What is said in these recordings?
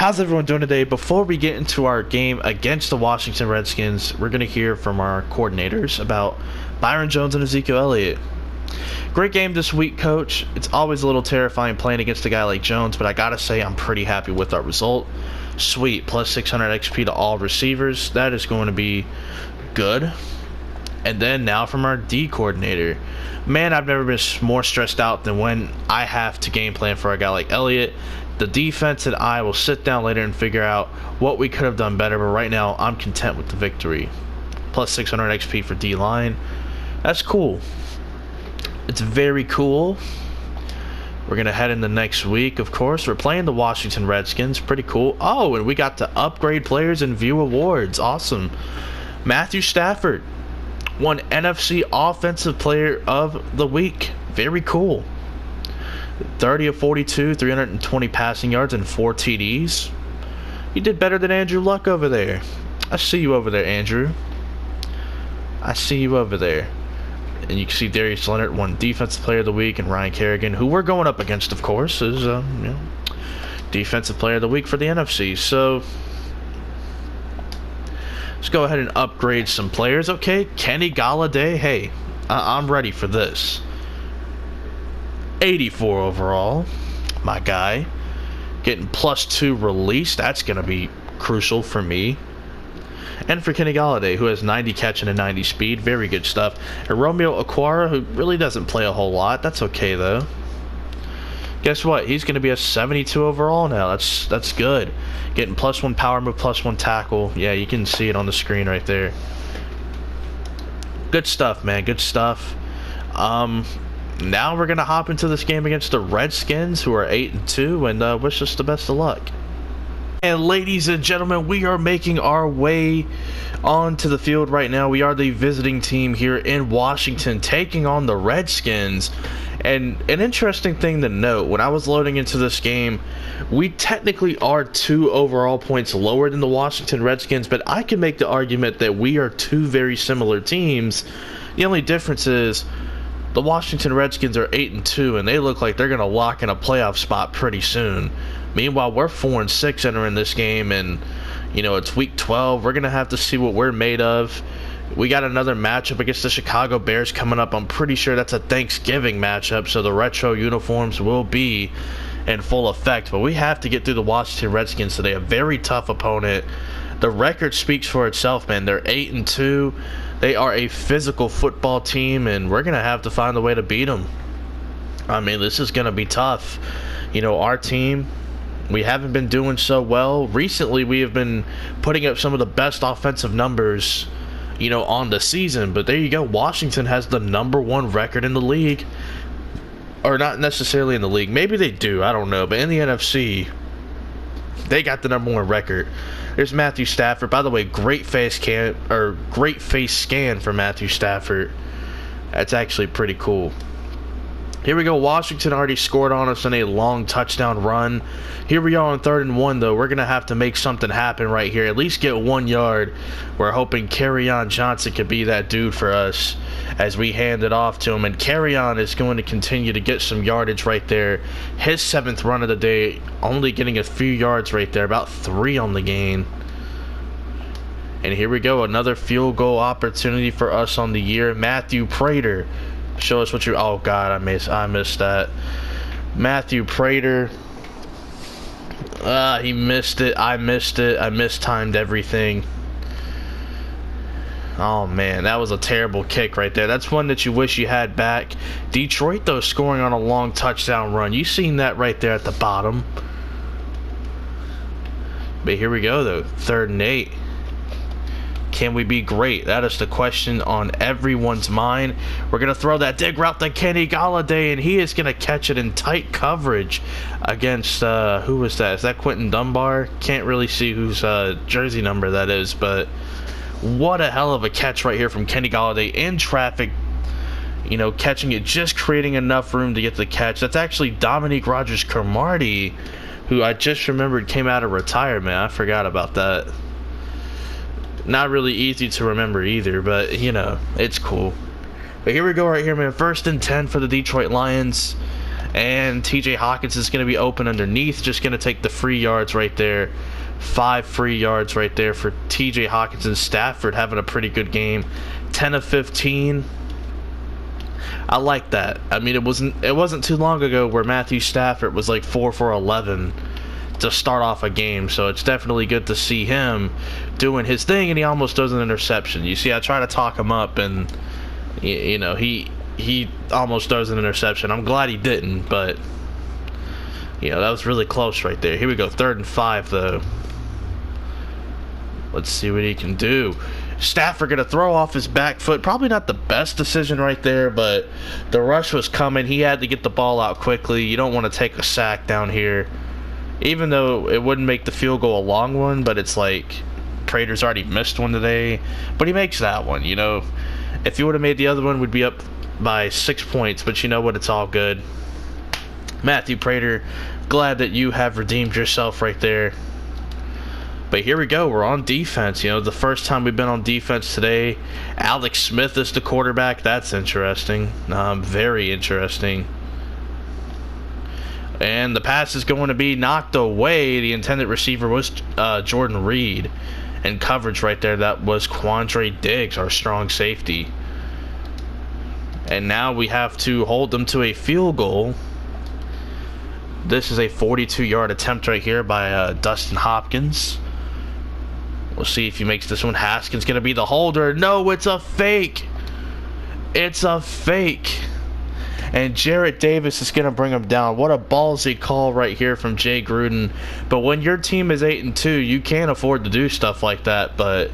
How's everyone doing today? Before we get into our game against the Washington Redskins, we're going to hear from our coordinators about Byron Jones and Ezekiel Elliott. Great game this week, Coach. It's always a little terrifying playing against a guy like Jones, but I got to say I'm pretty happy with our result. Sweet, plus 600 XP to all receivers. That is going to be good. And then now from our D coordinator. Man, I've never been more stressed out than when I have to game plan for a guy like Elliott. The defense and I will sit down later and figure out what we could have done better, but right now I'm content with the victory. Plus 600 XP for D-line. That's cool. It's very cool. We're going to head into next week, of course. We're playing the Washington Redskins. Pretty cool. Oh, and we got to upgrade players and view awards. Awesome. Matthew Stafford won NFC Offensive Player of the Week. Very cool. 30 of 42, 320 passing yards, and 4 TDs. You did better than Andrew Luck over there. I see you over there, Andrew. I see you over there. And you can see Darius Leonard won Defensive Player of the Week, and Ryan Kerrigan, who we're going up against, of course, is Defensive Player of the Week for the NFC. So let's go ahead and upgrade some players. Okay, Kenny Golladay. Hey, I'm ready for this. 84 overall, my guy. Getting +2 release. That's going to be crucial for me. And for Kenny Golladay, who has 90 catch and a 90 speed. Very good stuff. And Romeo Okwara, who really doesn't play a whole lot. That's okay, though. Guess what? He's going to be a 72 overall now. That's good. Getting +1 power move, +1 tackle. Yeah, you can see it on the screen right there. Good stuff, man. Good stuff. Now we're going to hop into this game against the Redskins, who are 8-2, and wish us the best of luck. And ladies and gentlemen, we are making our way onto the field right now. We are the visiting team here in Washington, taking on the Redskins. And an interesting thing to note, when I was loading into this game, we technically are 2 overall points lower than the Washington Redskins, but I can make the argument that we are 2 very similar teams. The only difference is the Washington Redskins are 8-2, and they look like they're going to lock in a playoff spot pretty soon. Meanwhile, we're 4-6 entering this game, and it's week 12. We're going to have to see what we're made of. We got another matchup against the Chicago Bears coming up. I'm pretty sure that's a Thanksgiving matchup, so the retro uniforms will be in full effect. But we have to get through the Washington Redskins today, a very tough opponent. The record speaks for itself, man. They're 8-2. They are a physical football team, and we're going to have to find a way to beat them. I mean, this is going to be tough. Our team, we haven't been doing so well. Recently, we have been putting up some of the best offensive numbers, on the season. But there you go. Washington has the #1 record in the league. Or not necessarily in the league. Maybe they do. I don't know. But in the NFC, they got the #1 record. There's Matthew Stafford. By the way, great face scan for Matthew Stafford. That's actually pretty cool. Here we go. Washington already scored on us in a long touchdown run. Here we are on 3rd and 1, though. We're going to have to make something happen right here. At least get 1 yard. We're hoping Kerryon Johnson could be that dude for us as we hand it off to him. And Kerryon is going to continue to get some yardage right there. His 7th run of the day, only getting a few yards right there. About 3 on the gain. And here we go. Another field goal opportunity for us on the year. Matthew Prater. Show us what you... Oh, God, I missed that. Matthew Prater. He missed it. I missed it. I mistimed everything. Oh, man, that was a terrible kick right there. That's one that you wish you had back. Detroit, though, scoring on a long touchdown run. You seen that right there at the bottom. But here we go, though. 3rd and 8. Can we be great? That is the question on everyone's mind. We're going to throw that dig route to Kenny Golladay, and he is going to catch it in tight coverage against, who was that? Is that Quentin Dunbar? Can't really see whose jersey number that is, but what a hell of a catch right here from Kenny Golladay in traffic. Catching it, just creating enough room to get the catch. That's actually Dominique Rodgers-Cromartie, who I just remembered came out of retirement. I forgot about that. Not really easy to remember either, but, it's cool. But here we go right here, man. 1st and 10 for the Detroit Lions. And TJ Hawkins is going to be open underneath, just going to take the free yards right there. 5 free yards right there for TJ Hawkins, and Stafford having a pretty good game. 10 of 15. I like that. I mean, it wasn't too long ago where Matthew Stafford was like 4 for 11 to start off a game, so it's definitely good to see him doing his thing, and he almost does an interception. You see, I try to talk him up, and you know, he almost does an interception. I'm glad he didn't, but you know, that was really close right there. Here we go, 3rd and 5 though. Let's see what he can do. Stafford going to throw off his back foot. Probably not the best decision right there, but the rush was coming. He had to get the ball out quickly. You don't want to take a sack down here, even though it wouldn't make the field goal a long one, but it's like Prater's already missed one today, but he makes that one. You know, if he would have made the other one, we'd be up by 6 points, but you know what? It's all good. Matthew Prater, glad that you have redeemed yourself right there. But here we go. We're on defense. You know, the first time we've been on defense today. Alex Smith is the quarterback. That's interesting. Very interesting. And the pass is going to be knocked away. The intended receiver was Jordan Reed. And coverage right there, that was Quandre Diggs, our strong safety. And now we have to hold them to a field goal. This is a 42-yard attempt right here by Dustin Hopkins. We'll see if he makes this one. Haskins going to be the holder. No, it's a fake. It's a fake. And Jarrett Davis is going to bring him down. What a ballsy call right here from Jay Gruden. But when your team is 8-2, you can't afford to do stuff like that. But,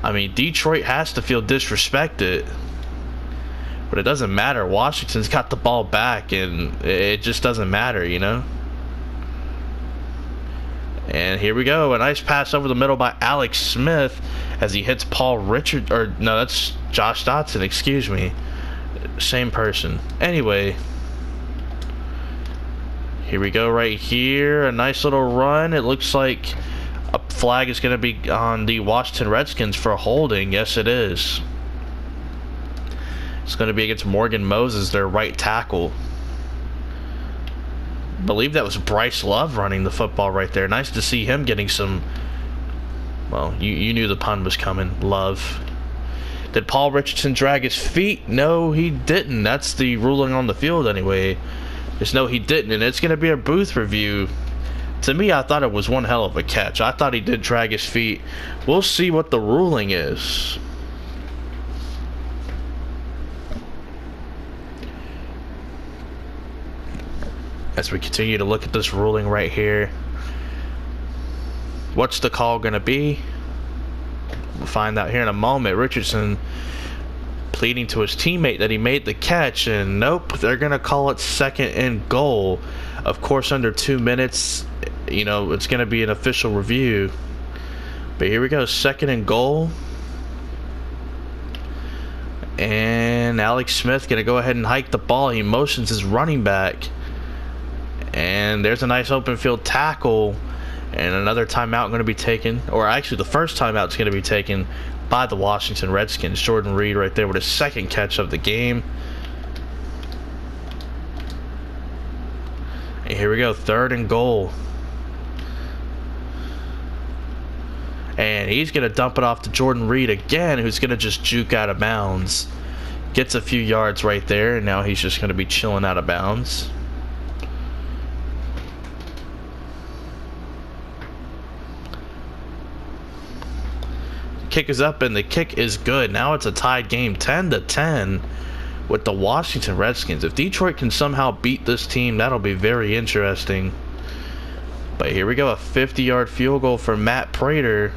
I mean, Detroit has to feel disrespected. But it doesn't matter. Washington's got the ball back, and it just doesn't matter, you know? And here we go. A nice pass over the middle by Alex Smith as he hits Paul Richard. Or, no, that's Josh Dotson. Excuse me. Same person. Anyway. Here we go right here. A nice little run. It looks like a flag is going to be on the Washington Redskins for holding. Yes, it is. It's going to be against Morgan Moses, their right tackle. I believe that was Bryce Love running the football right there. Nice to see him getting some... Well, you knew the pun was coming. Love. Did Paul Richardson drag his feet? No, he didn't. That's the ruling on the field anyway. Just no, he didn't. And it's going to be a booth review. To me, I thought it was one hell of a catch. I thought he did drag his feet. We'll see what the ruling is. As we continue to look at this ruling right here. What's the call going to be? We'll find out here in a moment. Richardson pleading to his teammate that he made the catch, and nope, they're going to call it 2nd and goal. Of course, under 2 minutes, you know, it's going to be an official review. But here we go, 2nd and goal. And Alex Smith going to go ahead and hike the ball. He motions his running back. And there's a nice open field tackle. And another timeout going to be taken. Or actually, the first timeout is going to be taken by the Washington Redskins. Jordan Reed right there with his 2nd catch of the game. And here we go, 3rd and goal. And he's going to dump it off to Jordan Reed again, who's going to just juke out of bounds. Gets a few yards right there, and now he's just going to be chilling out of bounds. Kick is up, and the kick is good. Now it's a tied game, 10-10 with the Washington Redskins. If Detroit can somehow beat this team, that'll be very interesting. But here we go, a 50-yard field goal for Matt Prater.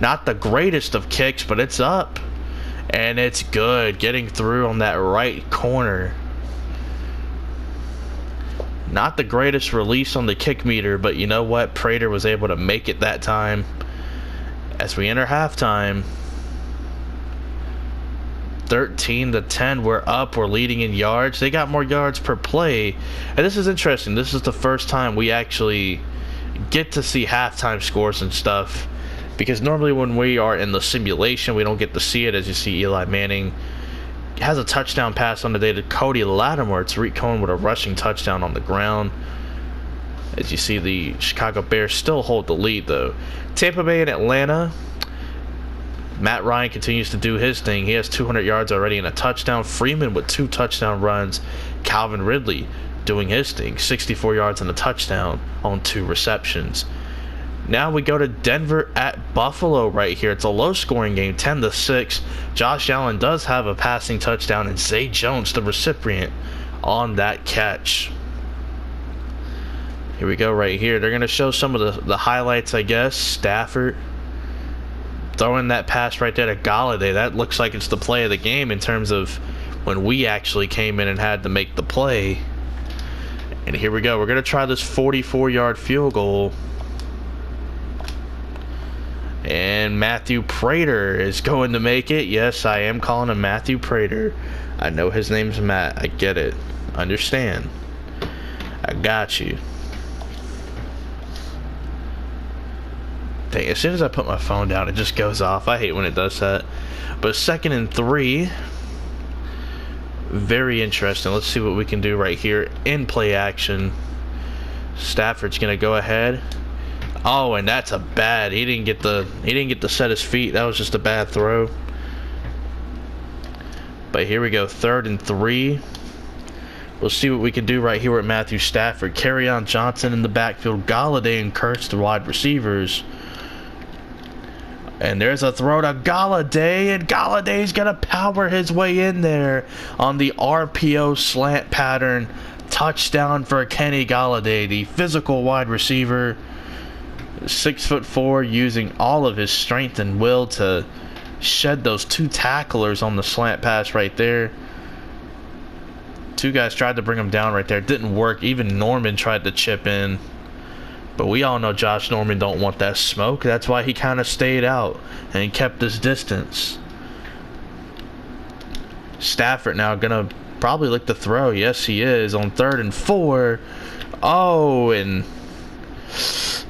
Not the greatest of kicks, but it's up. And it's good, getting through on that right corner. Not the greatest release on the kick meter, but you know what? Prater was able to make it that time. As we enter halftime, 13-10, we're up. We're leading in yards. They got more yards per play. And this is interesting. This is the first time we actually get to see halftime scores and stuff. Because normally when we are in the simulation, we don't get to see it. As you see Eli Manning has a touchdown pass on the day to Cody Lattimore. Tariq Cohen with a rushing touchdown on the ground. As you see, the Chicago Bears still hold the lead, though. Tampa Bay and Atlanta. Matt Ryan continues to do his thing. He has 200 yards already and a touchdown. Freeman with 2 touchdown runs. Calvin Ridley doing his thing. 64 yards and a touchdown on 2 receptions. Now we go to Denver at Buffalo right here. It's a low-scoring game, 10-6. Josh Allen does have a passing touchdown, and Zay Jones, the recipient, on that catch. Here we go right here. They're going to show some of the highlights, I guess. Stafford throwing that pass right there to Galladay. That looks like it's the play of the game in terms of when we actually came in and had to make the play. And here we go. We're going to try this 44-yard field goal. And Matthew Prater is going to make it. Yes, I am calling him Matthew Prater. I know his name's Matt. I get it. Understand. I got you. Dang, as soon as I put my phone down, it just goes off. I hate when it does that. But 2nd and 3. Very interesting. Let's see what we can do right here in play action. Stafford's going to go ahead. Oh, and that's a bad. He didn't get to set his feet. That was just a bad throw. But here we go, 3rd and 3. We'll see what we can do right here with Matthew Stafford. Kerryon Johnson in the backfield. Galladay and Kurtz, the wide receivers. And there's a throw to Galladay, and Galladay's gonna power his way in there on the RPO slant pattern. Touchdown for Kenny Galladay, the physical wide receiver. 6'4", using all of his strength and will to shed those 2 tacklers on the slant pass right there. 2 guys tried to bring him down right there. It didn't work. Even Norman tried to chip in. But we all know Josh Norman don't want that smoke. That's why he kind of stayed out and kept his distance. Stafford now going to probably look to throw. Yes, he is on 3rd and 4. Oh, and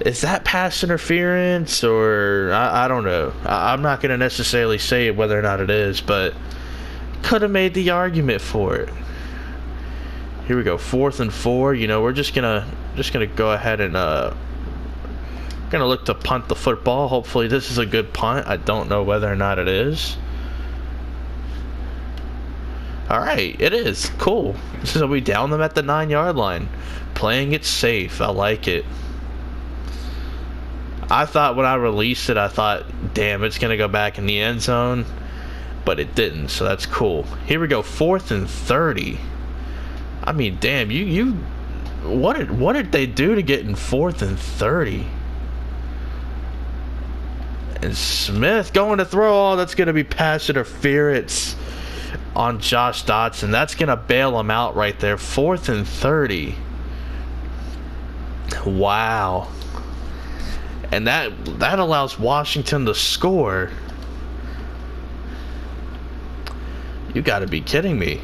is that pass interference, or I don't know. I'm not going to necessarily say whether or not it is, but could have made the argument for it. Here we go, 4th and 4. You know, we're just gonna go ahead and gonna look to punt the football. Hopefully this is a good punt. I don't know whether or not it is. All right, it is. Cool. So we down them at the 9-yard line, playing it safe. I like it. I thought when I released it, I thought, damn, it's going to go back in the end zone. But it didn't, so that's cool. Here we go, 4th and 30. I mean, damn, what did they do to get in 4th and 30? And Smith going to throw. Oh, that's going to be pass interference on Josh Dotson. That's going to bail him out right there. 4th and 30. Wow. And that allows Washington to score. You got to be kidding me.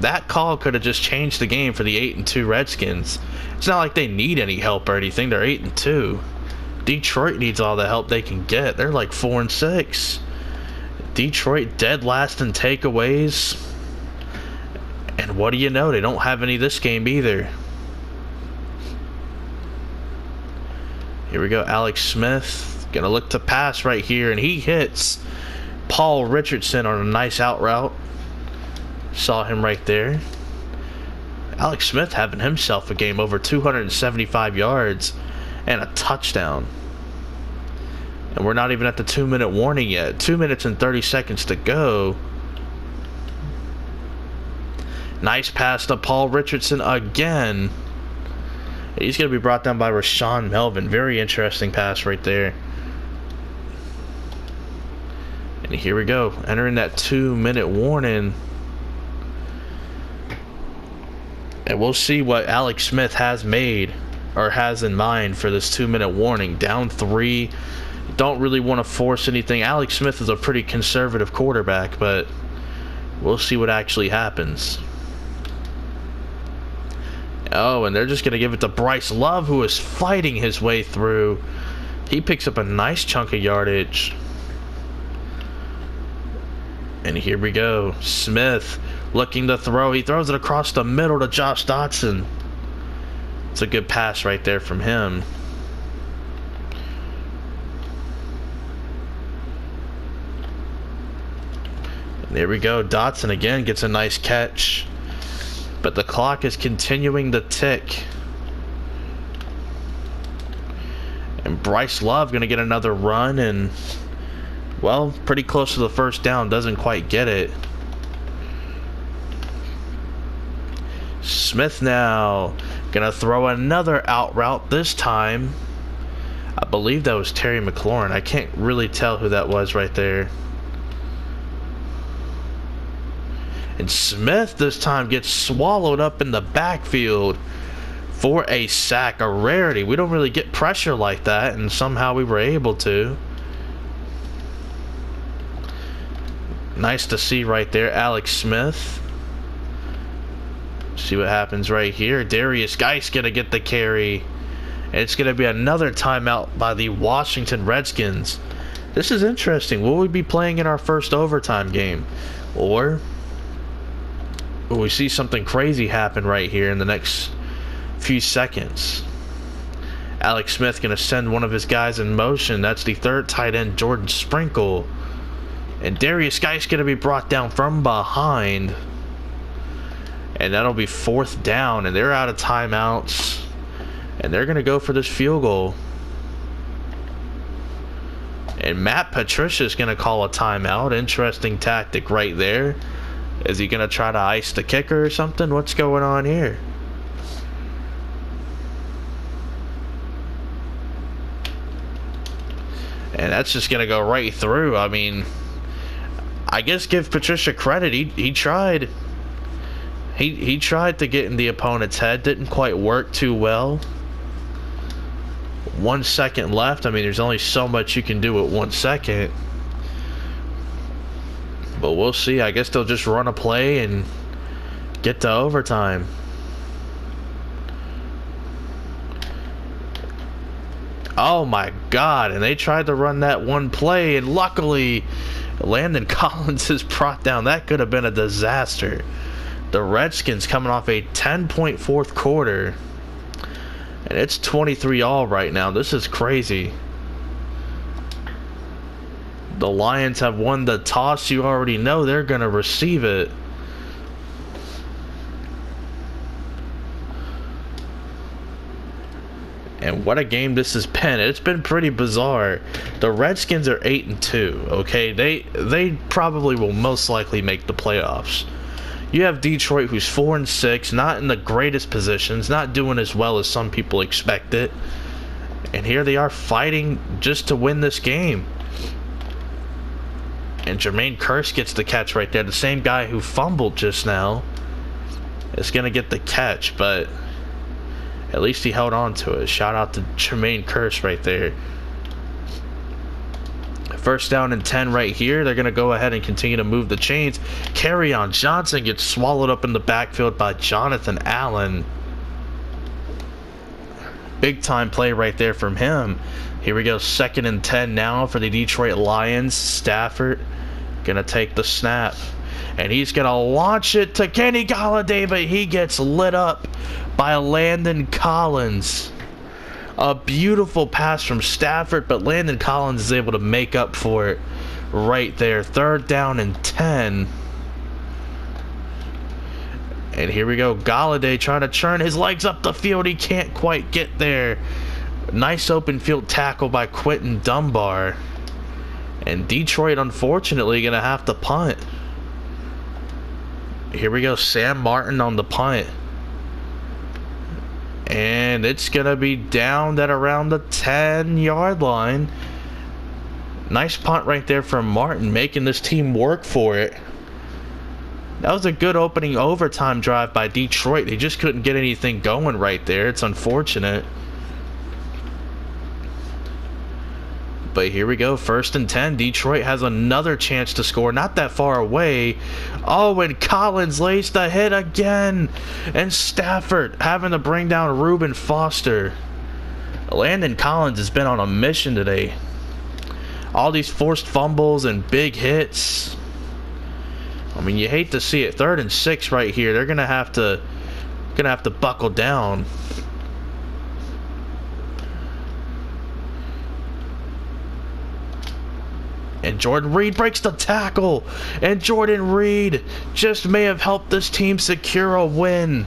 That call could have just changed the game for the 8-2 Redskins. It's not like they need any help or anything. They're 8-2. Detroit needs all the help they can get. They're like 4-6. Detroit dead last in takeaways. And what do you know? They don't have any this game either. Here we go, Alex Smith. Gonna look to pass right here, and he hits Paul Richardson on a nice out route. Saw him right there. Alex Smith having himself a game, over 275 yards and a touchdown. And we're not even at the 2-minute warning yet. 2 minutes and 30 seconds to go. Nice pass to Paul Richardson again. He's going to be brought down by Rashawn Melvin. Very interesting pass right there. And here we go. Entering that 2-minute warning. And we'll see what Alex Smith has made or has in mind for this 2-minute warning. Down 3. Don't really want to force anything. Alex Smith is a pretty conservative quarterback, but we'll see what actually happens. Oh, and they're just going to give it to Bryce Love, who is fighting his way through. He picks up a nice chunk of yardage. And here we go. Smith looking to throw. He throws it across the middle to Josh Dotson. It's a good pass right there from him. And there we go. Dotson again gets a nice catch. But the clock is continuing to tick. And Bryce Love going to get another run and, well, pretty close to the first down. Doesn't quite get it. Smith now going to throw another out route. This time, I believe that was Terry McLaurin. I can't really tell who that was right there. And Smith this time gets swallowed up in the backfield for a sack, a rarity. We don't really get pressure like that, and somehow we were able to. Nice to see right there, Alex Smith. See what happens right here. Darius Geis gonna get the carry. And it's gonna be another timeout by the Washington Redskins. This is interesting. Will we be playing in our first overtime game? Or will we see something crazy happen right here in the next few seconds? Alex Smith gonna send one of his guys in motion. That's the third tight end, Jordan Sprinkle. And Darius Geis gonna be brought down from behind. And that'll be fourth down. And they're out of timeouts. And they're gonna go for this field goal. And Matt Patricia's gonna call a timeout. Interesting tactic right there. Is he gonna try to ice the kicker or something? What's going on here? And that's just gonna go right through. I mean, I guess give Patricia credit. He tried. He tried to get in the opponent's head. Didn't quite work too well. 1 second left. I mean, there's only so much you can do with 1 second. But we'll see. I guess they'll just run a play and get to overtime. Oh my God. And they tried to run that one play, and luckily Landon Collins is brought down. That could have been a disaster. The Redskins coming off a 10-point fourth quarter. And it's 23-all right now. This is crazy. The Lions have won the toss. You already know they're going to receive it. And what a game this has been. It's been pretty bizarre. The Redskins are 8-2, okay? They probably will most likely make the playoffs. You have Detroit, who's 4-6, not in the greatest positions, not doing as well as some people expected. And here they are fighting just to win this game. And Jermaine Kearse gets the catch right there. The same guy who fumbled just now is going to get the catch, but at least he held on to it. Shout out to Jermaine Kearse right there. First down and 10 right here. They're going to go ahead and continue to move the chains. Kerryon Johnson gets swallowed up in the backfield by Jonathan Allen. Big time play right there from him. Here we go. 2nd and 10 now for the Detroit Lions. Stafford going to take the snap. And he's going to launch it to Kenny Golladay, but he gets lit up by Landon Collins. A beautiful pass from Stafford, but Landon Collins is able to make up for it right there. 3rd down and 10. And here we go. Golladay trying to churn his legs up the field. He can't quite get there. Nice open field tackle by Quentin Dunbar. And Detroit, unfortunately, going to have to punt. Here we go. Sam Martin on the punt. And it's going to be down at around the 10-yard line. Nice punt right there from Martin, making this team work for it. That was a good opening overtime drive by Detroit. They just couldn't get anything going right there. It's unfortunate. But here we go. 1st and 10. Detroit has another chance to score. Not that far away. Oh, and Collins lays the hit again. And Stafford having to bring down Reuben Foster. Landon Collins has been on a mission today. All these forced fumbles and big hits. I mean, you hate to see it. 3rd and 6 right here. They're gonna have to buckle down. And Jordan Reed breaks the tackle. And Jordan Reed just may have helped this team secure a win.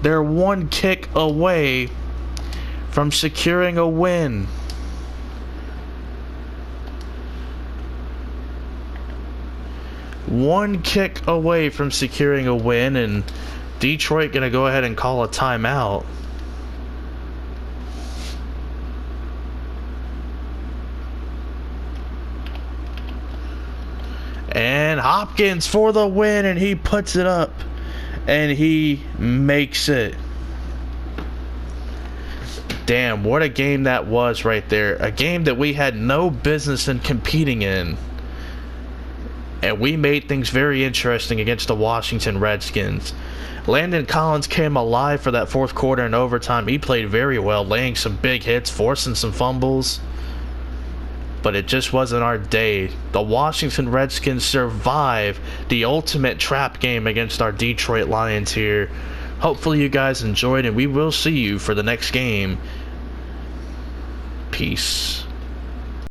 They're 1 kick away from securing a win. One kick away from securing a win, and Detroit gonna go ahead and call a timeout. And Hopkins for the win, and he puts it up, and he makes it. Damn, what a game that was right there. A game that we had no business in competing in. And we made things very interesting against the Washington Redskins. Landon Collins came alive for that 4th quarter and overtime. He played very well, laying some big hits, forcing some fumbles. But it just wasn't our day. The Washington Redskins survive the ultimate trap game against our Detroit Lions here. Hopefully you guys enjoyed, and we will see you for the next game. Peace.